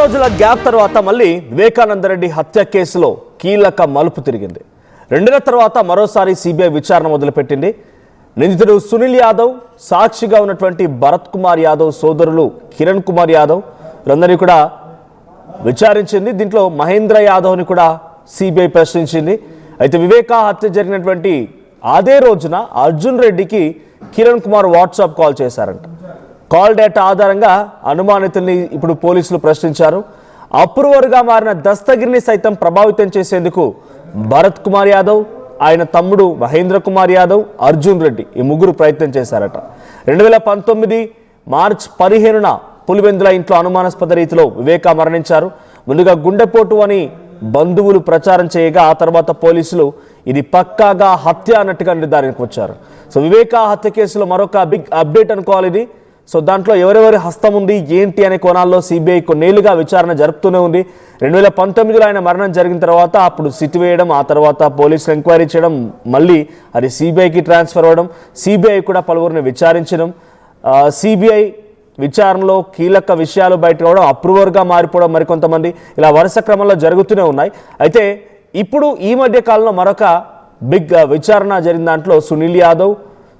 రోజుల గ్యాప్ తర్వాత మళ్ళీ వివేకానందరెడ్డి హత్య కేసులో కీలక మలుపు తిరిగింది. 2 నెలల తర్వాత మరోసారి సిబిఐ విచారణ మొదలుపెట్టింది. నిందితుడు సునీల్ యాదవ్, సాక్షిగా ఉన్నటువంటి భరత్ కుమార్ యాదవ్ సోదరులు కిరణ్ కుమార్ యాదవ్ వీరందరినీ కూడా విచారించింది. దీంట్లో మహేంద్ర యాదవ్ని కూడా సిబిఐ ప్రశ్నించింది. అయితే వివేక హత్య జరిగినటువంటి అదే రోజున అర్జున్ రెడ్డికి కిరణ్ కుమార్ వాట్సాప్ కాల్ చేశారంట. కాల్ డేటా ఆధారంగా అనుమానితుల్ని ఇప్పుడు పోలీసులు ప్రశ్నించారు. అప్రూవర్గా మారిన దస్తగిరిని సైతం ప్రభావితం చేసేందుకు భరత్ కుమార్ యాదవ్, ఆయన తమ్ముడు మహేంద్ర కుమార్ యాదవ్, అర్జున్ రెడ్డి ఈ ముగ్గురు ప్రయత్నం చేశారట. 2019 మార్చి 15న పులివెందుల ఇంట్లో అనుమానాస్పద రీతిలో వివేక మరణించారు. ముందుగా గుండెపోటు అని బంధువులు ప్రచారం చేయగా ఆ తర్వాత పోలీసులు ఇది పక్కాగా హత్య అన్నట్టుగా నిర్ధారణకు వచ్చారు. సో వివేక హత్య కేసులో మరొక బిగ్ అప్డేట్ అనుకోవాలి ఇది. సో దాంట్లో ఎవరెవరి హస్తం ఉంది ఏంటి అనే కోణాల్లో సిబిఐ కొన్నేళ్లుగా విచారణ జరుపుతూనే ఉంది. 2019లో ఆయన మరణం జరిగిన తర్వాత అప్పుడు సిట్ వేయడం, ఆ తర్వాత పోలీసులు ఎంక్వైరీ చేయడం, మళ్ళీ అది సిబిఐకి ట్రాన్స్ఫర్ అవ్వడం, సిబిఐ కూడా పలువురిని విచారించడం, సిబిఐ విచారణలో కీలక విషయాలు బయట రావడం, అప్రూవర్గా మారిపోవడం మరికొంతమంది, ఇలా వరుస క్రమంలో జరుగుతూనే ఉన్నాయి. అయితే ఇప్పుడు ఈ మధ్య కాలంలో మరొక బిగ్ విచారణ జరిగిన దాంట్లో సునీల్ యాదవ్,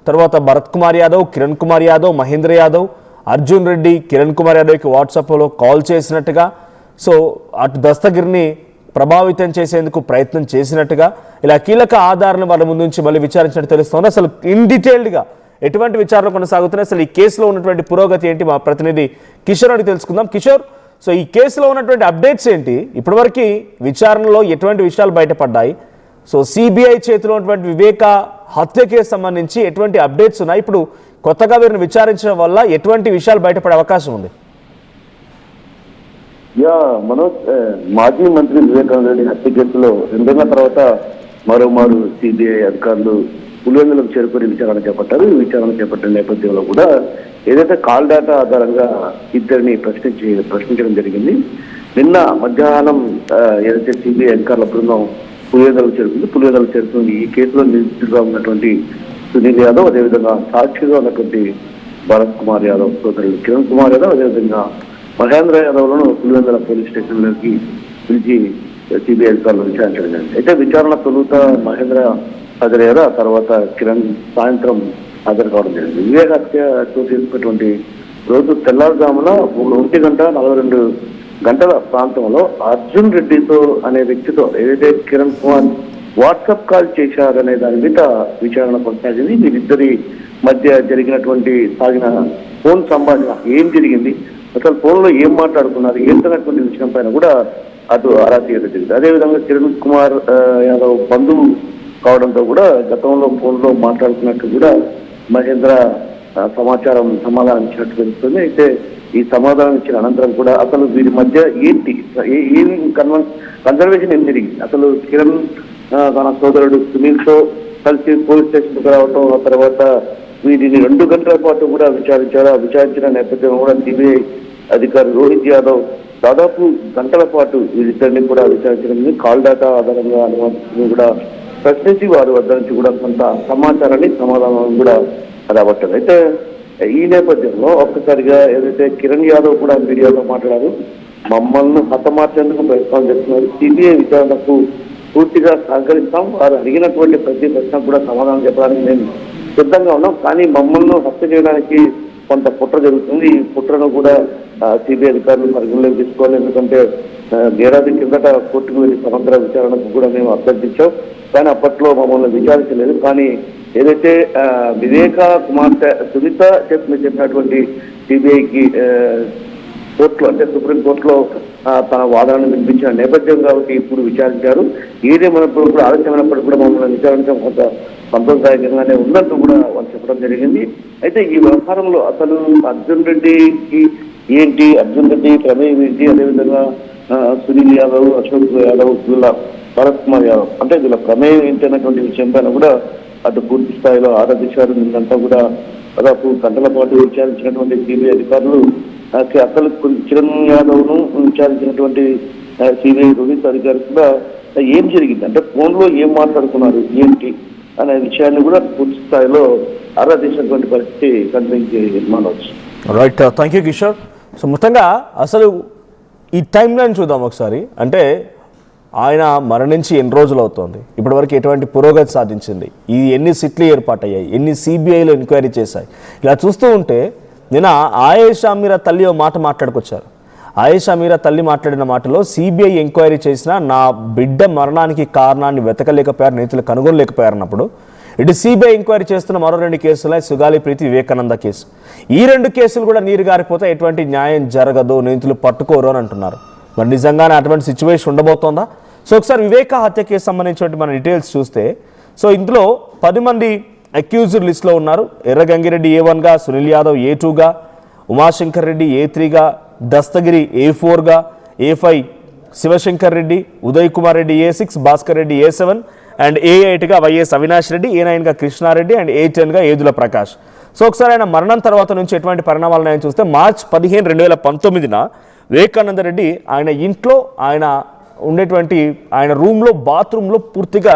తర్వాత భరత్ కుమార్ యాదవ్, కిరణ్ కుమార్ యాదవ్, మహేంద్ర యాదవ్, అర్జున్ రెడ్డి కిరణ్ కుమార్ యాదవ్కి వాట్సాప్లో కాల్ చేసినట్టుగా, సో అటు దస్తగిరిని ప్రభావితం చేసేందుకు ప్రయత్నం చేసినట్టుగా, ఇలా కీలక ఆధారాలను వాళ్ళ ముందు నుంచి మళ్ళీ విచారించినట్టు తెలుస్తోంది. అసలు ఇన్ డీటెయిల్డ్గా ఎటువంటి విచారణ కొనసాగుతున్నాయి, అసలు ఈ కేసులో ఉన్నటువంటి పురోగతి ఏంటి, మా ప్రతినిధి కిషోర్ అడిగి తెలుసుకుందాం. కిషోర్, సో ఈ కేసులో ఉన్నటువంటి అప్డేట్స్ ఏంటి, ఇప్పటివరకు విచారణలో ఎటువంటి విషయాలు బయటపడ్డాయి, సో సిబిఐ చేతిలో ఉన్నటువంటి వివేక హత్య కేసు సంబంధించి ఎటువంటి అప్డేట్స్ ఉన్నాయి, ఇప్పుడు కొత్తగా వీరిని విచారించడం వల్ల ఎటువంటి విషయాలు బయటపడే అవకాశం ఉంది? మనోజ్, మాజీ మంత్రి వివేకానంద రెడ్డి హత్య కేసులో 2 నెలల తర్వాత మరోమారు సిబిఐ అధికారులు పులివెందులకు చేరుకుని విచారణ చేపట్టారు. ఈ విచారణ చేపట్టిన నేపథ్యంలో కూడా ఏదైతే కాల్ డేటా ఆధారంగా ఇద్దరిని ప్రశ్నించడం జరిగింది. నిన్న మధ్యాహ్నం ఏదైతే సిబిఐ అధికారుల బృందం పులివెందులకు చేరుకుంది. ఈ కేసులో నిందితుడిగా ఉన్నటువంటి సునీల్ యాదవ్, అదేవిధంగా సాక్షిగా ఉన్నటువంటి భరత్ కుమార్ యాదవ్ సోదరులు కిరణ్ కుమార్ యాదవ్, అదేవిధంగా మహేంద్ర యాదవ్లను పులివెందుల పోలీస్ స్టేషన్లోకి పిలిచి సిబిఐ అధికారులు విచారించడం జరిగింది. అయితే విచారణ తొలుత మహేంద్ర హాజరయ్యారు, ఆ తర్వాత కిరణ్ సాయంత్రం హాజరు కావడం జరిగింది. వివేక హత్య చోటు చేసుకున్నటువంటి రోజు తెల్లారుజామున 1:42 గంటల ప్రాంతంలో అర్జున్ రెడ్డితో అనే వ్యక్తితో ఏదైతే కిరణ్ కుమార్ వాట్సాప్ కాల్ చేశారనే దాని మీద విచారణ కొనసాగింది. వీరిద్దరి మధ్య సాగిన ఫోన్ సంభాషణ ఏం జరిగింది, అసలు ఫోన్లో ఏం మాట్లాడుకున్నారు ఏంటన్నటువంటి విషయం పైన కూడా అటు ఆరా తీయడం జరిగింది. అదేవిధంగా కిరణ్ కుమార్ యాదవ్ బంధువు కావడంతో కూడా గతంలో ఫోన్లో మాట్లాడుకున్నట్టు కూడా మహేంద్ర సమాధానం ఇచ్చినట్టు తెలుస్తుంది. అయితే ఈ సమాధానం ఇచ్చిన అనంతరం కూడా అసలు వీరి మధ్య ఏంటి ఏం కన్సర్వేషన్ ఏం జరిగింది, అసలు కిరణ్ తన సోదరుడు సునీల్తో కలిసి పోలీస్ స్టేషన్కి రావటం, ఆ తర్వాత వీరిని 2 గంటల పాటు కూడా విచారించారు. విచారించిన నేపథ్యంలో కూడా సిబిఐ అధికారి రోహిత్ యాదవ్ దాదాపు గంటల పాటు వీరిద్దరిని కూడా విచారించడం, కాల్ డేటా ఆధారంగా అనుమతిని కూడా ప్రశ్నించి వారి వద్ద నుంచి కూడా కొంత సమాచారాన్ని సమాధానం కూడా రాబట్టారు. అయితే ఈ నేపథ్యంలో ఒక్కసారిగా ఏదైతే కిరణ్ యాదవ్ కూడా మీడియాతో మాట్లాడారు, మమ్మల్ని హతమార్చేందుకు ప్రయత్నాలు చేస్తున్నారు, సిబిఐ విచారణకు పూర్తిగా సహకరిస్తాం, వారు అడిగినటువంటి ప్రతి ప్రశ్న కూడా సమాధానం చెప్పడానికి మేము సిద్ధంగా ఉన్నాం, కానీ మమ్మల్ని హత్య చేయడానికి కొంత కుట్ర జరుగుతుంది. ఈ కుట్రను కూడా సిబిఐ అధికారులు పరిగణలోకి తీసుకోవాలి, ఎందుకంటే ఏడాది కిందట కోర్టుకు వెళ్ళి సమగ్ర విచారణకు కూడా మేము అభ్యర్థించాం, కానీ అప్పట్లో మమ్మల్ని విచారించలేదు. కానీ ఏదైతే వివేక కుమార్తె సునీత చెప్పినటువంటి సిబిఐకి కోర్టులో అంటే సుప్రీంకోర్టులో తన వాదనను వినిపించిన నేపథ్యం కాబట్టి ఇప్పుడు విచారించారు. ఏదేమైనప్పుడు కూడా ఆలస్యమైనప్పుడు కూడా మమ్మల్ని విచారించడం కొంత సంతోషదాయకంగానే ఉన్నట్టు కూడా వాళ్ళు చెప్పడం జరిగింది. అయితే ఈ వ్యవహారంలో అసలు అర్జున్ రెడ్డికి ఏంటి, అర్జున్ రెడ్డి ప్రమేయం ఏంటి, అదేవిధంగా సునీల్ యాదవ్, అశోక్ యాదవ్, వీళ్ళ భరత్ కుమార్ యాదవ్ అంటే వీళ్ళ ప్రమేయం ఏంటి అన్నటువంటి విషయం పైన కూడా అటు పూర్తి స్థాయిలో ఆరాధించారు. నిన్నంతా కూడా దాదాపు గంటల పాటు విచారించినటువంటి సిబిఐ అధికారులు అసలు కిరణ్ యాదవ్ను విచారించినటువంటి సిబిఐ రోహిత్ అధికారులు కూడా ఏం జరిగింది అంటే ఫోన్లో ఏం మాట్లాడుకున్నారు ఏంటి అనే విషయాన్ని కూడా పూర్తి స్థాయిలో ఆరాధించినటువంటి పరిస్థితి కనిపించి మనవచ్చు. Right, thank you Kishore. So మొత్తంగా అసలు ఈ టైం లైన్ చూద్దాం ఒకసారి. అంటే ఆయన మరణించి ఎన్ని రోజులు అవుతోంది, ఇప్పటివరకు ఎటువంటి పురోగతి సాధించింది, ఈ ఎన్ని సిట్లు ఏర్పాటయ్యాయి, ఎన్ని సిబిఐలో ఎంక్వైరీ చేశాయి, ఇలా చూస్తూ ఉంటే నిన్న ఆయేషా మీరా తల్లి ఓ మాట మాట్లాడుకొచ్చారు. ఆయేషా మీరా తల్లి మాట్లాడిన మాటలో సిబిఐ ఎంక్వైరీ చేసినా నా బిడ్డ మరణానికి కారణాన్ని వెతకలేకపోయారు, నేతలు కనుగొనలేకపోయారన్నప్పుడు ఇటు సిబిఐ ఎంక్వైరీ చేస్తున్న మరో 2 కేసులు సుగాలి ప్రీతి వివేకానంద కేసు, ఈ 2 కేసులు కూడా నీరు గారిపోతే ఎటువంటి న్యాయం జరగదు, నేతలు పట్టుకోరు అని అంటున్నారు. మరి నిజంగానే అటువంటి సిచ్యువేషన్ ఉండబోతోందా? సో ఒకసారి వివేక హత్య కేసు సంబంధించినటువంటి మన డీటెయిల్స్ చూస్తే, సో ఇందులో 10 మంది అక్యూజ్డ్ లిస్ట్లో ఉన్నారు. ఎర్ర గంగిరెడ్డి A1గా, సునీల్ యాదవ్ A2గా, ఉమాశంకర్ రెడ్డి A3గా, దస్తగిరి A4గా, A5 Shivashankar Reddy, Uday Kumar Reddy A6, Bhaskar Reddy A7 and A8గా వైఎస్ అవినాష్ రెడ్డి, A9గా కృష్ణారెడ్డి అండ్ A10గా ఏదుల ప్రకాష్. సో ఒకసారి ఆయన మరణం తర్వాత నుంచి ఎటువంటి పరిణామాలను ఆయన చూస్తే మార్చ్ 15, 2019న వివేకానంద రెడ్డి ఆయన ఇంట్లో ఆయన ఉండేటువంటి ఆయన రూమ్లో బాత్రూంలో పూర్తిగా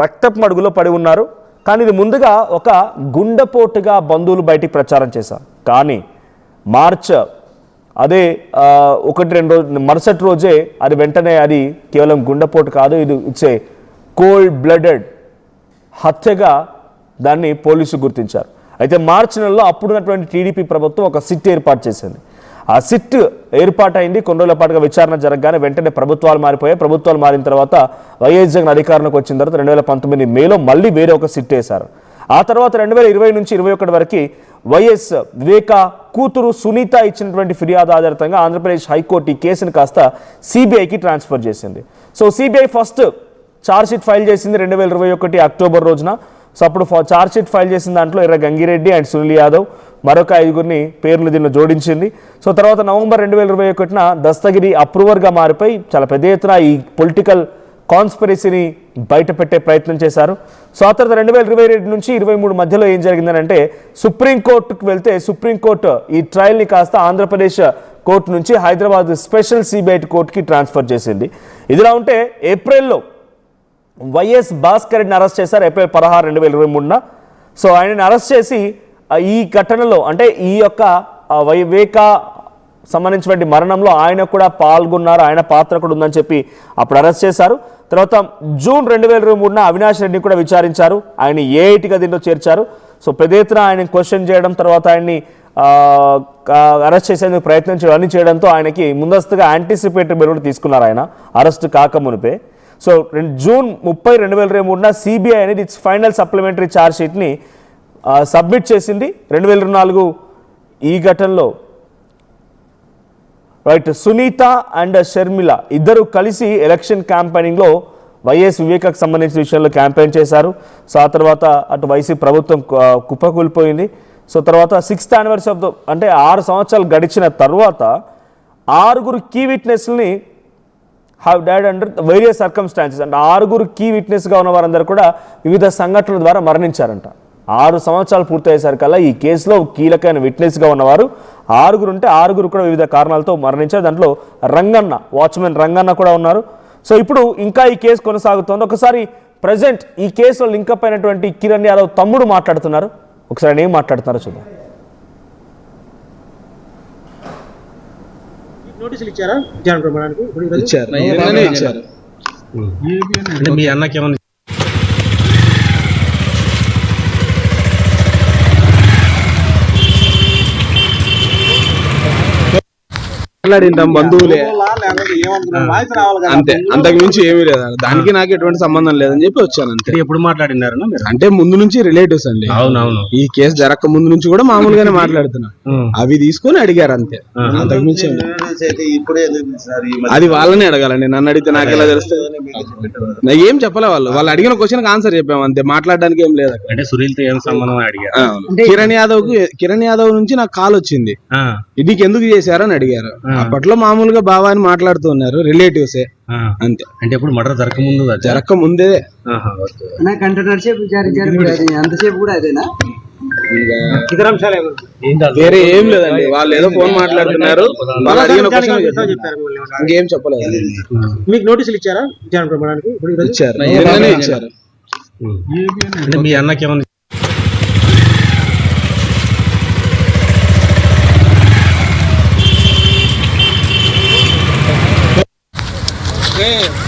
రక్తపు మడుగులో పడి ఉన్నారు. కానీ ఇది ముందుగా ఒక గుండెపోటుగా బంధువులు బయటికి ప్రచారం చేశారు. కానీ మార్చ్ అదే 1-2 రోజు మరుసటి రోజే అది వెంటనే అది కేవలం గుండెపోటు కాదు, ఇది ఇట్స్ ఏ కోల్డ్ బ్లడెడ్ హత్యగా దాన్ని పోలీసులు గుర్తించారు. అయితే మార్చి నెలలో అప్పుడున్నటువంటి టీడీపీ ప్రభుత్వం ఒక సిట్ ఏర్పాటు చేసింది. ఆ సిట్ ఏర్పాటైంది, కొన్ని రోజుల పాటుగా విచారణ జరగగానే వెంటనే ప్రభుత్వాలు మారిపోయాయి. ప్రభుత్వాలు మారిన తర్వాత వైఎస్ జగన్ అధికారంలోకి వచ్చిన తర్వాత 2019 మేలో మళ్ళీ వేరే ఒక సిట్ వేశారు. ఆ తర్వాత 2020 నుంచి 2021 వరకు వైఎస్ వివేక కూతురు సునీత ఇచ్చినటువంటి ఫిర్యాదు ఆధారితంగా ఆంధ్రప్రదేశ్ హైకోర్టు ఈ కేసును కాస్త సిబిఐకి ట్రాన్స్ఫర్ చేసింది. So CBI first chargesheet file చేసింది 2021 అక్టోబర్ రోజున. సో అప్పుడు ఛార్జ్షీట్ ఫైల్ చేసిన దాంట్లో ఎర్ర గంగిరెడ్డి అండ్ సునీల్ యాదవ్ మరొక 5గురిని పేర్లు దీనిలో జోడించింది. సో తర్వాత నవంబర్ 2021న దస్తగిరి అప్రూవర్గా మారిపోయి చాలా పెద్ద ఎత్తున ఈ పొలిటికల్ కాన్స్పిరసీని బయటపెట్టే ప్రయత్నం చేశారు. సో ఆ తర్వాత 2022 నుంచి 2023 మధ్యలో ఏం జరిగిందనంటే సుప్రీంకోర్టుకు వెళ్తే సుప్రీంకోర్టు ఈ ట్రయల్ని కాస్త ఆంధ్రప్రదేశ్ కోర్టు నుంచి హైదరాబాద్ స్పెషల్ సిబిఐ కోర్టుకి ట్రాన్స్ఫర్ చేసింది. ఇదిలా ఉంటే ఏప్రిల్లో వైఎస్ భాస్కర్ రెడ్డిని అరెస్ట్ చేశారు ఏప్రిల్ 16, 2023న. సో ఆయనని అరెస్ట్ చేసి ఈ ఘటనలో అంటే ఈ యొక్క వివేక సంబంధించినటువంటి మరణంలో ఆయన కూడా పాల్గొన్నారు, ఆయన పాత్ర కూడా ఉందని చెప్పి అప్పుడు అరెస్ట్ చేశారు. తర్వాత జూన్ 2023న అవినాష్ రెడ్డిని కూడా విచారించారు, ఆయన A8గా దీంట్లో చేర్చారు. సో పెద్ద ఎత్తున ఆయన క్వశ్చన్ చేయడం, తర్వాత ఆయన్ని అరెస్ట్ చేసేందుకు ప్రయత్నం అన్ని చేయడంతో ఆయనకి ముందస్తుగా యాంటిసిపేటరీ బెయిల్ కూడా తీసుకున్నారు ఆయన అరెస్ట్ కాకమునిపే. సో జూన్ 30, 2023న సిబిఐ అనేది ఇట్స్ ఫైనల్ సప్లిమెంటరీ ఛార్జ్ షీట్ని సబ్మిట్ చేసింది. 2024 ఈ ఘటనలో రైట్ సునీత అండ్ షర్మిల ఇద్దరు కలిసి ఎలక్షన్ క్యాంపెయినింగ్లో వైఎస్ వివేకకు సంబంధించిన విషయంలో క్యాంపెయిన్ చేశారు. సో ఆ తర్వాత అటు వైసీపీ ప్రభుత్వం కుప్పకూలిపోయింది. సో తర్వాత 6th anniversary ఆఫ్ ద అంటే 6 సంవత్సరాలు గడిచిన తర్వాత 6 కీ విట్నెస్ని have died under various circumstances. అంటే 6 కీ విట్నెస్గా ఉన్న వారందరూ కూడా వివిధ సంఘటనల ద్వారా మరణించారంట. 6 సంవత్సరాలు పూర్తయ్యేసరికల్లా ఈ కేసులో కీలకమైన విట్నెస్గా ఉన్నవారు 6 ఉంటే 6 కూడా వివిధ కారణాలతో మరణించారు. దాంట్లో రంగన్న, వాచ్మెన్ రంగన్న కూడా ఉన్నారు. సో ఇప్పుడు ఇంకా ఈ కేసు కొనసాగుతోంది. ఒకసారి ప్రజెంట్ ఈ కేసులో లింకప్ అయినటువంటి కిరణ్ యాదవ్ తమ్ముడు మాట్లాడుతున్నారు, ఒకసారి ఆయన ఏం మాట్లాడుతున్నారో చూద్దాం. నోటీసులు ఇచ్చారా విచారణ ప్రమాణానికి? ఇచ్చారు. అంటే మీ అన్నకి ఏమన్నా మాట్లాడింటాం బంధువులే అంతే, అంతకు మించి ఏమీ లేదు. దానికి నాకు ఎటువంటి సంబంధం లేదని చెప్పి వచ్చాను అంతే. ఎప్పుడు మాట్లాడినారు అంటే ముందు నుంచి రిలేటివ్స్ అండి. అవునవును. ఈ కేసు జరగక ముందు నుంచి కూడా మామూలుగానే మాట్లాడుతున్నా, అవి తీసుకొని అడిగారు అంతే, అంతకు మించి అది వాళ్ళని అడగాలండి. నన్ను అడిగితే నాకు ఎలా తెలుస్తుంది? నాకు ఏం చెప్పలే, వాళ్ళు అడిగిన క్వశ్చన్ ఆన్సర్ చెప్పాము అంతే, మాట్లాడడానికి ఏం లేదు. అంటే సునీల్తో ఏం సంబంధం అడిగారు. కిరణ్ యాదవ్ నుంచి నాకు కాల్ వచ్చింది, నీకు ఎందుకు చేశారని అడిగారు. అప్పట్లో మామూలుగా బావా అని మాట్లాడుతూ ఉన్నారు, రిలేటివ్సే అంతే. అంటే ఇప్పుడు మర్డర్ జరగక ముందే వేరే ఏం లేదండి. వాళ్ళు ఏదో ఫోన్ మాట్లాడుతున్నారు, వాళ్ళు అడిగిన క్వశ్చన్ ఇంకేం చెప్పలేదు. మీకు నోటీసులు ఇచ్చారా విచారణ ప్రమాణానికి? ఇచ్చారు. అంటే మీ అన్నకి ఏమన్నా అంటే